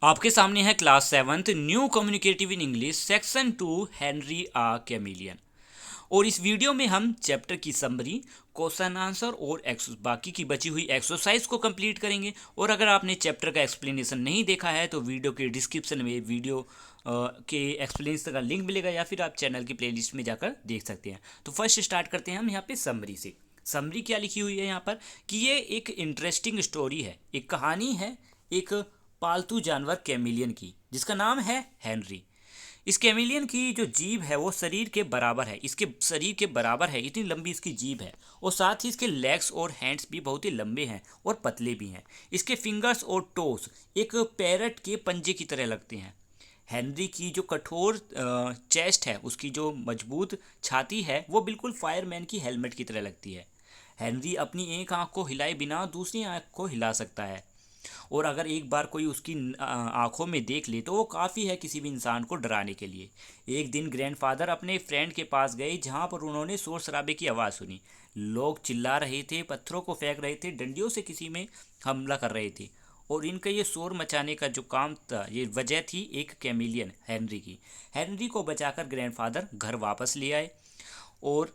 आपके सामने है class seventh new communicative in English section 2 Henry a chameleon. और इस वीडियो में हम चैप्टर की समरी, क्वेश्चन आंसर और बाकी की बची हुई एक्सरसाइज को कंप्लीट करेंगे। और अगर आपने चैप्टर का एक्सप्लेनेशन नहीं देखा है तो वीडियो के डिस्क्रिप्शन में वीडियो के एक्सप्लेनेशन का लिंक मिलेगा, या फिर आप चैनल की प्लेलिस्ट में जाकर देख सकते हैं। तो फर्स्ट स्टार्ट करते हैं हम यहाँ पे समरी से। समरी क्या लिखी हुई है यहाँ पर कि ये एक इंटरेस्टिंग स्टोरी है, एक कहानी है एक पालतू जानवर कैमिलियन की, जिसका नाम है हेनरी। इस कैमिलियन की जो जीभ है वो शरीर के बराबर है, इसके शरीर के बराबर है, इतनी लंबी इसकी जीभ है। और साथ ही इसके लेग्स और हैंड्स भी बहुत ही लंबे हैं और पतले भी हैं। इसके फिंगर्स और टोस एक पैरट के पंजे की तरह लगते हैं। हेनरी की जो कठोर चेस्ट है, उसकी जो मजबूत छाती है, वो बिल्कुल फायरमैन की हेलमेट की तरह लगती है। हेनरी अपनी एक आंख को हिलाए बिना दूसरी आंख को हिला सकता है, और अगर एक बार कोई उसकी आंखों में देख ले तो वो काफ़ी है किसी भी इंसान को डराने के लिए। एक दिन ग्रैंडफादर अपने फ्रेंड के पास गए, जहाँ पर उन्होंने शोर शराबे की आवाज़ सुनी। लोग चिल्ला रहे थे, पत्थरों को फेंक रहे थे, डंडियों से किसी में हमला कर रहे थे। और इनका ये शोर मचाने का जो काम था, ये वजह थी एक कैमिलियन हेनरी की। हेनरी को बचाकर ग्रैंडफादर घर वापस ले आए। और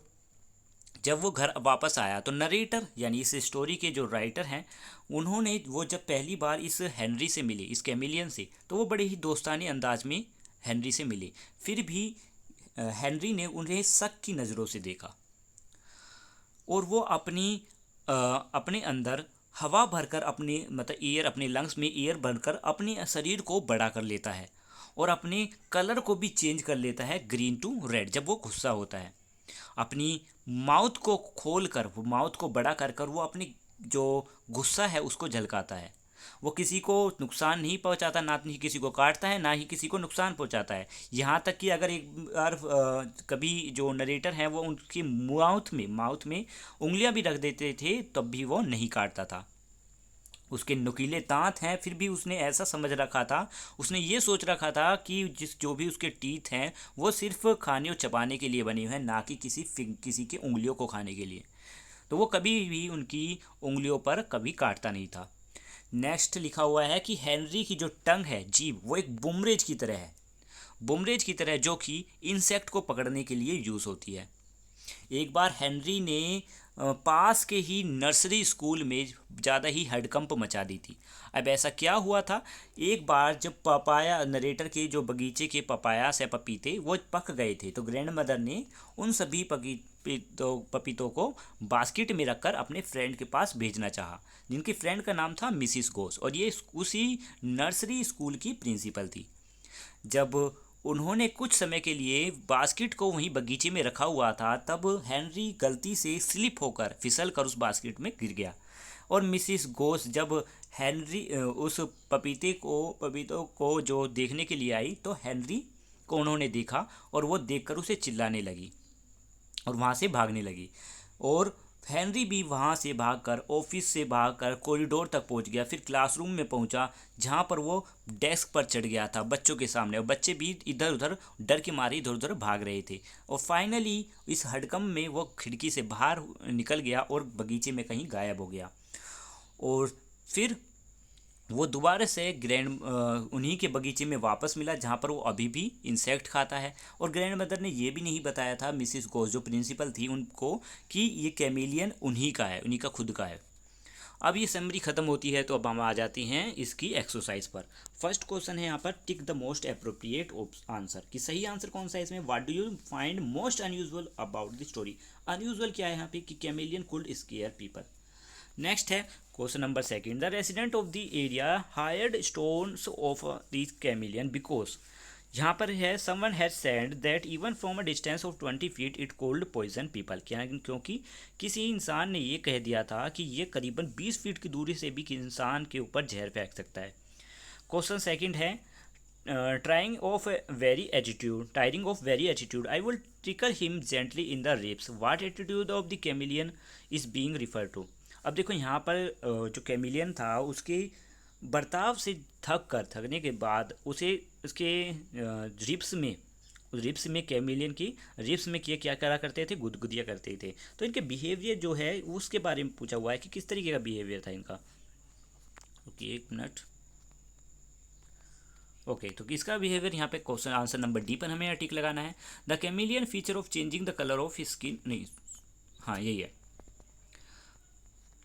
जब वो घर वापस आया तो नरेटर यानी इस स्टोरी के जो राइटर हैं, उन्होंने वो जब पहली बार इस हेनरी से मिले, इस कैमिलियन से, तो वो बड़े ही दोस्ताने अंदाज में हेनरी से मिले। फिर भी हेनरी ने उन्हें शक की नज़रों से देखा, और वो अपने अंदर हवा भरकर, अपने मतलब एयर, अपने लंग्स में एयर भरकर अपने शरीर को बड़ा कर लेता है, और अपने कलर को भी चेंज कर लेता है ग्रीन टू रेड जब वो गुस्सा होता है। अपनी माउथ को खोल कर, वो माउथ को बड़ा कर कर वो अपनी जो गुस्सा है उसको झलकाता है। वो किसी को नुकसान नहीं पहुंचाता, ना ही किसी को काटता है, ना ही किसी को नुकसान पहुंचाता है। यहाँ तक कि अगर एक बार कभी जो नरेटर हैं वो उनकी माउथ में उंगलियां भी रख देते थे, तब भी वो नहीं काटता था। उसके नुकीले दांत हैं, फिर भी उसने ऐसा समझ रखा था, उसने ये सोच रखा था कि जो भी उसके टीथ हैं वो सिर्फ खाने और चबाने के लिए बने हुए हैं, ना कि किसी के उंगलियों को खाने के लिए। तो वो कभी भी उनकी उंगलियों पर कभी काटता नहीं था। नेक्स्ट लिखा हुआ है कि हेनरी की जो टंग है, जीभ, वो एक बुमरेज की तरह है। बुमरेज की तरह, जो कि इंसेक्ट को पकड़ने के लिए यूज़ होती है। एक बार हेनरी ने पास के ही नर्सरी स्कूल में ज़्यादा ही हड़कंप मचा दी थी। अब ऐसा क्या हुआ था, एक बार जब पपाया, नरेटर के जो बगीचे के पपाया से पपीते वो पक गए थे, तो ग्रैंड मदर ने उन सभी पपीतों को बास्केट में रखकर अपने फ्रेंड के पास भेजना चाहा, जिनकी फ्रेंड का नाम था मिसिस गोस, और ये उसी नर्सरी स्कूल की प्रिंसिपल थी। जब उन्होंने कुछ समय के लिए बास्केट को वहीं बगीचे में रखा हुआ था, तब हेनरी गलती से स्लिप होकर फिसल कर उस बास्केट में गिर गया। और मिसिस गोस जब हेनरी उस पपीतों को जो देखने के लिए आई, तो हेनरी को उन्होंने देखा, और वो देखकर उसे चिल्लाने लगी और वहाँ से भागने लगी। और हेनरी भी वहाँ से भागकर, ऑफिस से भागकर कॉरिडोर तक पहुँच गया, फिर क्लासरूम में पहुँचा, जहाँ पर वो डेस्क पर चढ़ गया था बच्चों के सामने, और बच्चे भी इधर उधर डर के मारे इधर उधर भाग रहे थे। और फाइनली इस हड़कंप में वो खिड़की से बाहर निकल गया और बगीचे में कहीं गायब हो गया। और फिर वो दोबारा से उन्हीं के बगीचे में वापस मिला, जहाँ पर वो अभी भी इंसेक्ट खाता है। और ग्रैंड मदर ने ये भी नहीं बताया था मिसिस गोस, जो प्रिंसिपल थी, उनको कि ये कैमिलियन उन्हीं का है, उन्हीं का खुद का है। अब ये समरी ख़त्म होती है, तो अब हम आ जाते हैं इसकी एक्सरसाइज पर। फर्स्ट क्वेश्चन है यहाँ पर, tick the most appropriate answer, कि सही आंसर कौन सा है इसमें। What do you find most unusual about the story. Unusual क्या है यहाँ पे, कि chameleon could scare people. Next है question number second, the resident of the area hired stones of the chameleon because. यहाँ पर है someone has said that even from a distance of 20 feet it could poison people. क्या, क्योंकि किसी इंसान ने ये कह दिया था कि ये करीबन 20 फीट की दूरी से भी किसी इंसान के ऊपर जहर फेंक सकता है। क्वेश्चन सेकंड है, tiring of very attitude I will trickle him gently in the ribs, what attitude of the chameleon is being refer to. अब देखो यहाँ पर जो कैमिलियन था, उसके बर्ताव से थकने के बाद उसे उसके रिब्स में कैमिलियन की रिब्स में किए क्या करा करते थे, गुदगुदिया करते थे। तो इनके बिहेवियर जो है उसके बारे में पूछा हुआ है कि किस तरीके का बिहेवियर था इनका। ओके, एक मिनट। ओके, तो किसका बिहेवियर यहाँ पे क्वेश्चन आंसर नंबर डी पर हमें टिक लगाना है। The chameleon feature of changing the colour of skin, नहीं, हाँ यही है।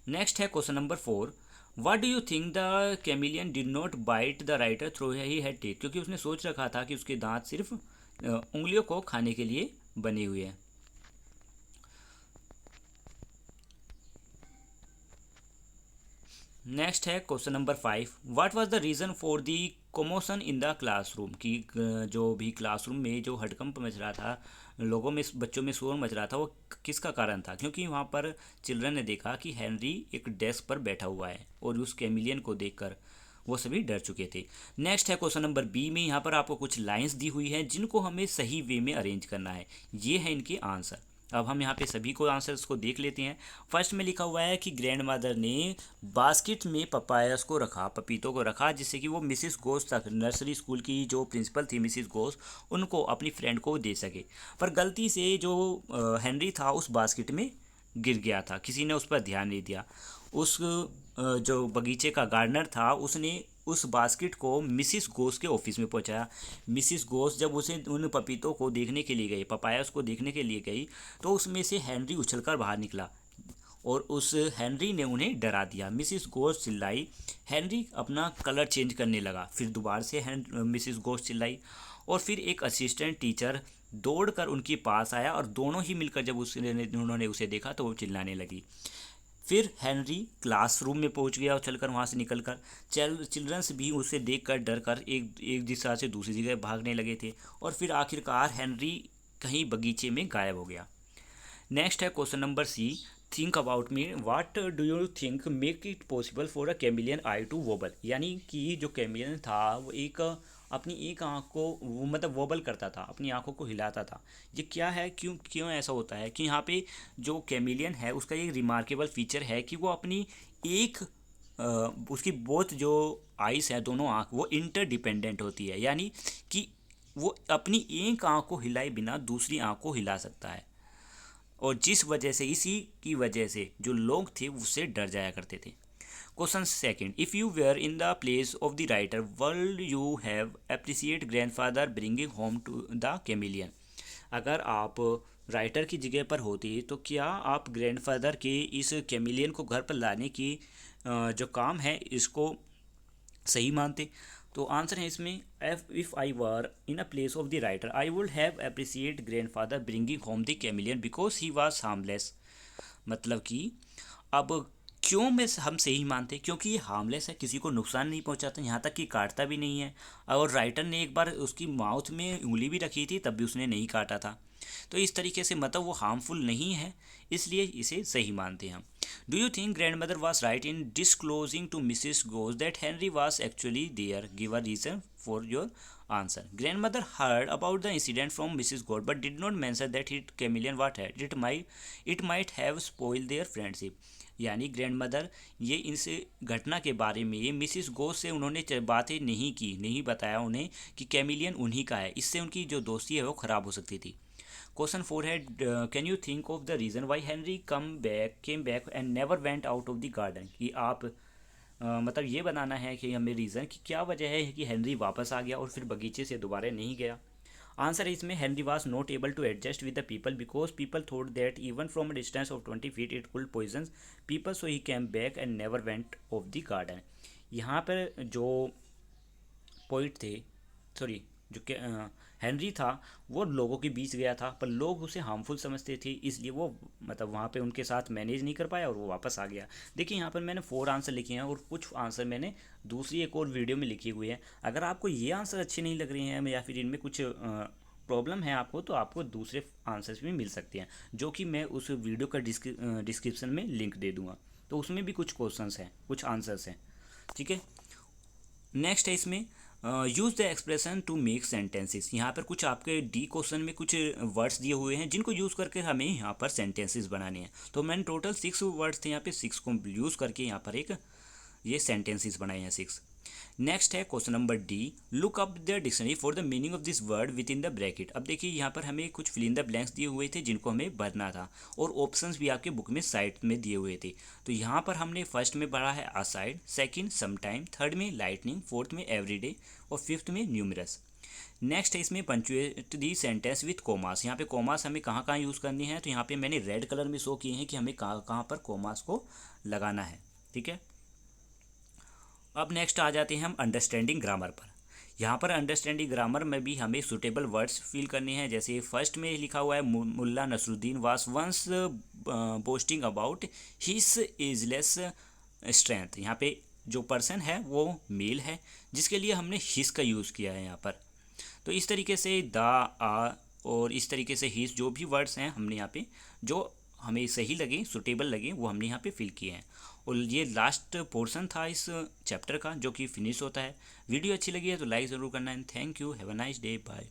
नेक्स्ट है question number 4। What do you think the chameleon did not bite the writer through he had teeth, क्योंकि उसने सोच रखा था कि उसके दांत सिर्फ उंगलियों को खाने के लिए बने हुए हैं। नेक्स्ट है question number 5। What was the reason for the commotion in the classroom, कि जो भी क्लासरूम में जो हड़कंप मच रहा था, लोगों में, बच्चों में शोर मच रहा था, वो किसका कारण था। क्योंकि वहाँ पर चिल्ड्रन ने देखा कि हेनरी एक डेस्क पर बैठा हुआ है और उस कैमिलियन को देखकर वो सभी डर चुके थे। नेक्स्ट है क्वेश्चन नंबर बी में, यहाँ पर आपको कुछ लाइंस दी हुई हैं जिनको हमें सही वे में अरेंज करना है। ये है इनके आंसर। अब हम यहाँ पे सभी को आंसर्स को देख लेते हैं। फर्स्ट में लिखा हुआ है कि ग्रैंड मदर ने बास्केट में पपायास को रखा, पपीतों को रखा, जिससे कि वो मिसिस गोस तक, नर्सरी स्कूल की जो प्रिंसिपल थी मिसिस गोस, उनको अपनी फ्रेंड को दे सके। पर गलती से जो हेनरी था उस बास्केट में गिर गया था, किसी ने उस पर ध्यान नहीं दिया। उस जो बगीचे का गार्डनर था उसने उस बास्केट को मिसिस गोस के ऑफिस में पहुंचाया। मिसिस गोस जब उसे उन पपीतों को देखने के लिए गई, पपायास को देखने के लिए गई, तो उसमें से हेनरी उछलकर बाहर निकला और उस हेनरी ने उन्हें डरा दिया। मिसिस गोस चिल्लाई, हेनरी अपना कलर चेंज करने लगा। फिर दोबारा से मिसिस गोस चिल्लाई और फिर एक असिस्टेंट टीचर दौड़कर उनके पास आया और दोनों ही मिलकर जब उन्होंने उसे देखा तो वो चिल्लाने लगी। फिर हेनरी क्लासरूम में पहुंच गया और चलकर वहाँ से निकलकर चिल्ड्रंस भी उसे देखकर डर कर एक दिशा से दूसरी जगह भागने लगे थे और फिर आखिरकार हेनरी कहीं बगीचे में गायब हो गया। नेक्स्ट है question number C. Think about me, what do you think make it possible for a chameleon eye to wobble, यानी कि जो कैमिलियन था वो अपनी एक आँख को वो मतलब वोबल करता था, अपनी आँखों को हिलाता था। ये क्या है, क्यों क्यों ऐसा होता है कि यहाँ पे जो कैमिलियन है उसका एक रिमार्केबल फीचर है कि वो अपनी एक उसकी बोथ जो आइस है, दोनों आँख, वो इंटरडिपेंडेंट होती है, यानी कि वो अपनी एक आँख को हिलाए बिना दूसरी आँख को हिला सकता है। और जिस वजह से, इसी की वजह से जो लोग थे उससे डर जाया करते थे। Question second. If you were in the place of the writer, would you have appreciate grandfather bringing home to the chameleon, अगर आप राइटर की जगह पर होती तो क्या आप ग्रैंडफादर के इस कैमिलियन को घर पर लाने की जो काम है इसको सही मानते। तो आंसर है इसमें, if I were in a place of the writer I would have appreciate grandfather bringing home the chameleon because he was harmless. मतलब कि अब क्यों हम सही मानते, क्योंकि ये हार्मलेस है, किसी को नुकसान नहीं पहुंचाता, यहाँ तक कि काटता भी नहीं है। और राइटर ने एक बार उसकी माउथ में उंगली भी रखी थी तब भी उसने नहीं काटा था। तो इस तरीके से मतलब वो हार्मफुल नहीं है, इसलिए इसे सही मानते हैं हम। Do you think grand mother was right in disclosing to Mrs Goes that Henry was actually there, give a reason for your answer. Grand mother heard about the incident from Mrs Gode but did not mention that hit chameleon what had it might have spoil their friendship. यानी grand mother ये इस घटना के बारे में ये Mrs गोस से उन्होंने बातें नहीं की, नहीं बताया उन्हें कि कैमिलियन उन्हीं का है, इससे उनकी जो दोस्ती है वो ख़राब हो सकती थी। क्वेश्चन 4 है, can you think of the reason why Henry came back and never went out of the garden, कि आप मतलब ये बनाना है कि हमें रीज़न कि क्या वजह है कि हेनरी वापस आ गया और फिर बगीचे से दोबारा नहीं गया। आंसर है इसमें, Henry was not able to adjust with the people because people thought that even from a distance of 20 feet it could poison people, so he came back and never went of the garden. यहाँ पर जो poet थे, sorry जो Henry था, वो लोगों के बीच गया था पर लोग उसे हार्मफुल समझते थे, इसलिए वो मतलब वहाँ पे उनके साथ मैनेज नहीं कर पाया और वो वापस आ गया। देखिए यहाँ पर मैंने 4 आंसर लिखे हैं और कुछ आंसर मैंने दूसरी एक और वीडियो में लिखी हुई है। अगर आपको ये आंसर अच्छे नहीं लग रहे हैं या फिर इनमें कुछ प्रॉब्लम है आपको, तो आपको दूसरे आंसर्स भी मिल सकते हैं जो कि मैं उस वीडियो का डिस्क्रिप्शन में लिंक दे दूँगा, तो उसमें भी कुछ क्वेश्चंस हैं, कुछ आंसर्स हैं, ठीक है। नेक्स्ट है इसमें, use the expression to make sentences. यहाँ पर कुछ आपके डी क्वेश्चन में कुछ वर्ड्स दिए हुए हैं जिनको यूज़ करके हमें यहाँ पर सेंटेंसेस बनाने हैं। तो मैंने टोटल 6 वर्ड्स थे यहाँ पे, 6 को यूज़ करके यहाँ पर एक ये सेंटेंसेस बनाए हैं 6। नेक्स्ट है question number D, look up the dictionary for the meaning of this word with in the bracket. अब देखिए यहाँ पर हमें कुछ फिल इन द ब्लैंक्स दिए हुए थे जिनको हमें भरना था, और ऑप्शंस भी आपके बुक में साइड में दिए हुए थे। तो यहाँ पर हमने फर्स्ट में पढ़ा है असाइड, सेकंड समटाइम, थर्ड में लाइटनिंग, फोर्थ में एवरीडे और फिफ्थ में न्यूमरस। नेक्स्ट है इसमें punctuate the sentence with commas. यहाँ पे कोमास हमें कहाँ कहाँ यूज़ करनी है, तो यहाँ पे मैंने रेड कलर में शो किए हैं कि हमें कहाँ कहाँ पर कोमास को लगाना है। ठीक है, अब नेक्स्ट आ जाते हैं हम अंडरस्टैंडिंग ग्रामर पर। यहाँ पर अंडरस्टैंडिंग ग्रामर में भी हमें सुटेबल वर्ड्स फिल करने हैं। जैसे फर्स्ट में लिखा हुआ है Mulla Nasruddin was once boasting about his ageless strength. यहाँ पे जो पर्सन है वो मेल है, जिसके लिए हमने हिज का यूज़ किया है यहाँ पर। तो इस तरीके से द, आ और इस तरीके से हिज जो भी वर्ड्स हैं हमने यहाँ पे जो हमें सही लगे, सुटेबल लगे, वो हमने यहाँ पे फिल किए हैं। और ये लास्ट पोर्शन था इस चैप्टर का जो कि फिनिश होता है। वीडियो अच्छी लगी है तो लाइक ज़रूर करना है। Thank you, have a nice day, bye.